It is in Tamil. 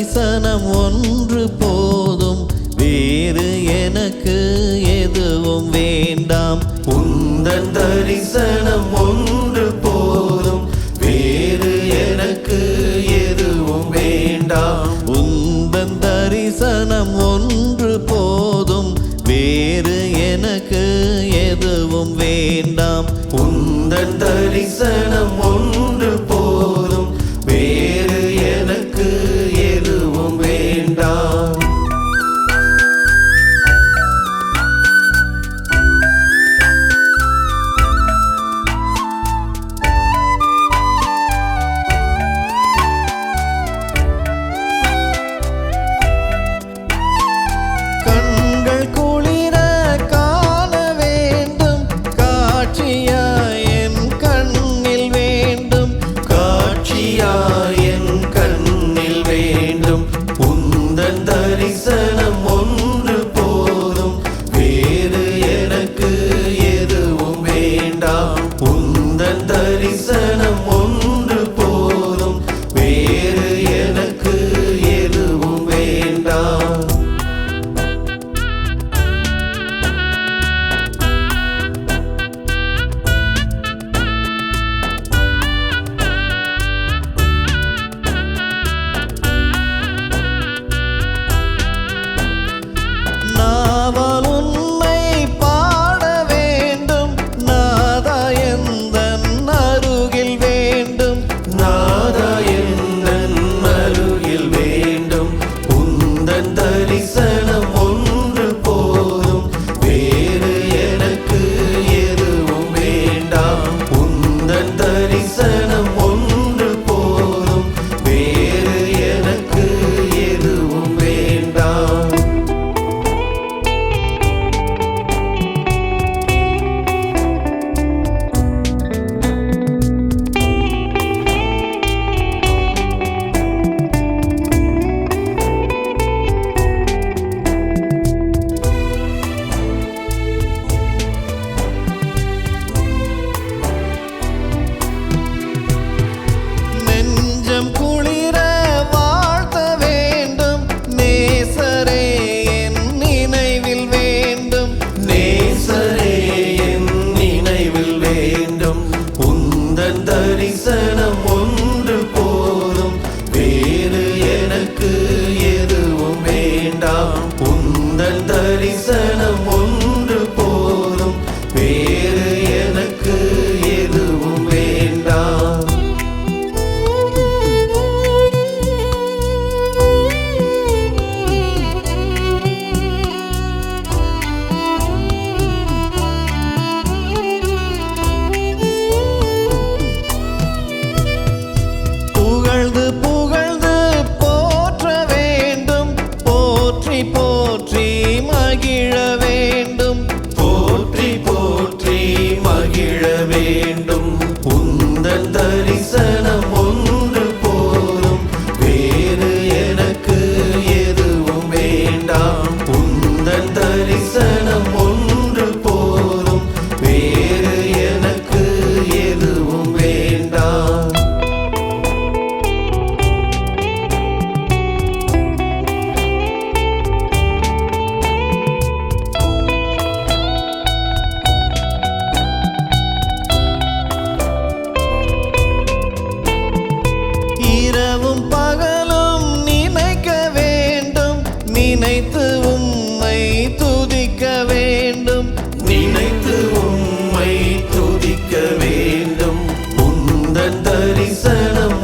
தரிசனம் ஒன்று போதும், வேறு எனக்கு எதுவும் வேண்டாம். உந்தன் தரிசனம் ஒன்று போதும், வேறு எனக்கு எதுவும் வேண்டாம். உந்தன் தரிசனம் ஒன்று போதும், வேறு எனக்கு எதுவும் வேண்டாம். உந்தன் தரிசனம் ஒன்று போதும், வேறு எனக்கு எதுவும் வேண்டாம். கண்கள் குளிர காண வேண்டும், காட்சியாய் என் கண்ணில் வேண்டும். காட்சியாய் என் கண்ணில் வேண்டும். உந்தன் தரிசனம் ஒன்று போதும், வேறு எனக்கு எதுவும் வேண்டாம். உந்தன் தரிசனம் ஒன்று போதும், வேறு எனக்கு எதுவும் வேண்டாம். நாவால் உன்னை பாட வேண்டும், நாதா எந்தன் அருகில் வேண்டும். நாதா எந்தன் அருகில் வேண்டும். உந்தன் தரிசனம் ஒன்று போதும், வேறு எனக்கு எதுவும் வேண்டாம். உந்தன் தரிசனம் ஒன்று போதும், வேறு எனக்கு எதுவும் வேண்டாம். நெஞ்சம் குளிர வாழ்த்த வேண்டும், நேசரே என் நினைவில் வேண்டும். நேசரே என் நினைவில் வேண்டும். உந்தன் தரிசனம் ஒன்று போதும், வேறு எனக்கு எதுவும் வேண்டாம். உந்தன் தரிசனம் ஒன்று போதும், வேறு எனக்கு எதுவும் வேண்டாம். புகழ்ந்து புகழ்ந்து போற்ற வேண்டும், போற்றி போற்றி மகிழ வேண்டும். போற்றி போற்றி மகிழ வேண்டும். உந்தன் தரிசனம் ஒன்று போதும், வேறு எனக்கு எதுவும் வேண்டாம். உந்தன் தரிசனம் ஒன்று போதும், வேறு எனக்கு எதுவும் வேண்டாம். இரவும் பகலும் நினைக்க வேண்டும், நினைத்து உம்மை துதிக்க வேண்டும். நினைத்து உம்மை துதிக்க வேண்டும். உந்தன் தரிசனம்